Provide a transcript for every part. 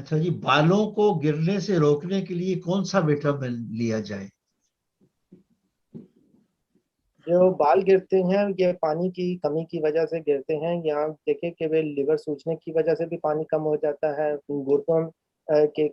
अच्छा जी, बालों को गिरने से रोकने के लिए कौन सा विटामिन लिया जाए? जो बाल गिरते हैं ये पानी की कमी की वजह से गिरते हैं। यहाँ देखें कि वे लिवर सूजने की वजह से भी पानी कम हो जाता है, गुर्दों के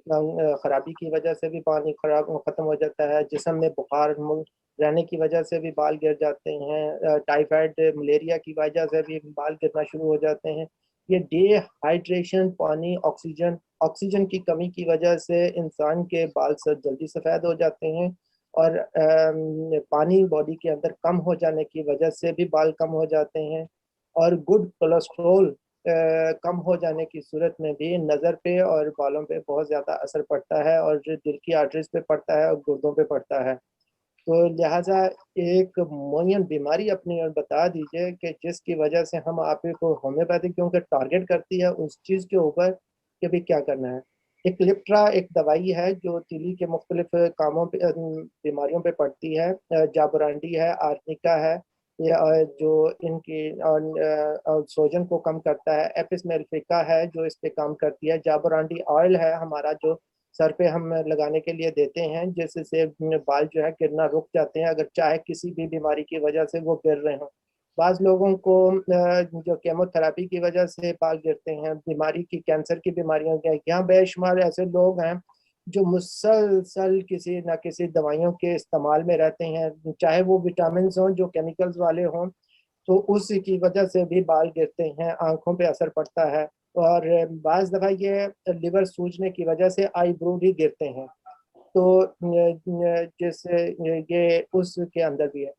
खराबी की वजह से भी पानी खराब खत्म हो जाता है, जिस्म में बुखार रहने की वजह से भी बाल गिर जाते हैं, टाइफाइड मलेरिया की वजह से भी बाल गिरना शुरू हो जाते हैं। ये डिहाइड्रेशन, पानी, ऑक्सीजन ऑक्सीजन की कमी की वजह से इंसान के बाल से जल्दी सफ़ेद हो जाते हैं। और पानी बॉडी के अंदर कम हो जाने की वजह से भी बाल कम हो जाते हैं। और गुड कोलेस्ट्रोल कम हो जाने की सूरत में भी नज़र पे और बालों पे बहुत ज़्यादा असर पड़ता है, और जो दिल की आर्टरीज पे पड़ता है और गुर्दों पे पड़ता है। तो लिहाजा एक मुअय्यन बीमारी अपनी और बता दीजिए कि जिसकी वजह से हम आप को होम्योपैथी क्योंकि टारगेट करती है उस चीज़ के ऊपर कि भी क्या करना है। एक लिप्ट्रा एक दवाई है जो तिली के मुख्तलिफ कामों पे बीमारियों पे पड़ती है। जाबरांडी है, आर्निका है, ये जो इनकी सोजन को कम करता है। एपिस मेलिफिका है जो इस पे काम करती है। जाबरांडी ऑयल है हमारा जो सर पे हम लगाने के लिए देते हैं, जिससे बाल जो है गिरना रुक जाते हैं, अगर चाहे किसी भी बीमारी की वजह से वो गिर रहे हों। बाज़ लोगों को जो केमोथेरेपी की वजह से बाल गिरते हैं, बीमारी की कैंसर की बीमारियों के, यहाँ बेशुमार ऐसे लोग हैं जो मुसलसल किसी न किसी दवाइयों के इस्तेमाल में रहते हैं, चाहे वो विटामिन हों जो केमिकल्स वाले हों, तो उसी की वजह से भी बाल गिरते हैं, आंखों पे असर पड़ता है। और बाज़ दफ़ा ये लिवर सूजने की वजह से आईब्रो भी गिरते हैं। तो जैसे ये उसके अंदर भी है।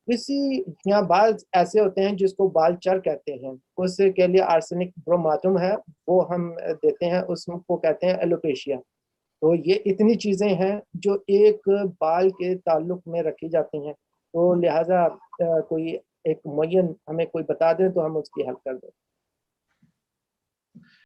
किसी यहाँ बाल ऐसे होते हैं जिसको बाल चर कहते हैं, उसके लिए आर्सेनिक ब्रोमाटम है, वो हम देते हैं, उसको कहते हैं एलोपेशिया। तो ये इतनी चीज़ें हैं जो एक बाल के ताल्लुक में रखी जाती हैं। तो लिहाजा कोई एक मुअय्यन हमें कोई बता दें तो हम उसकी हेल्प कर दें।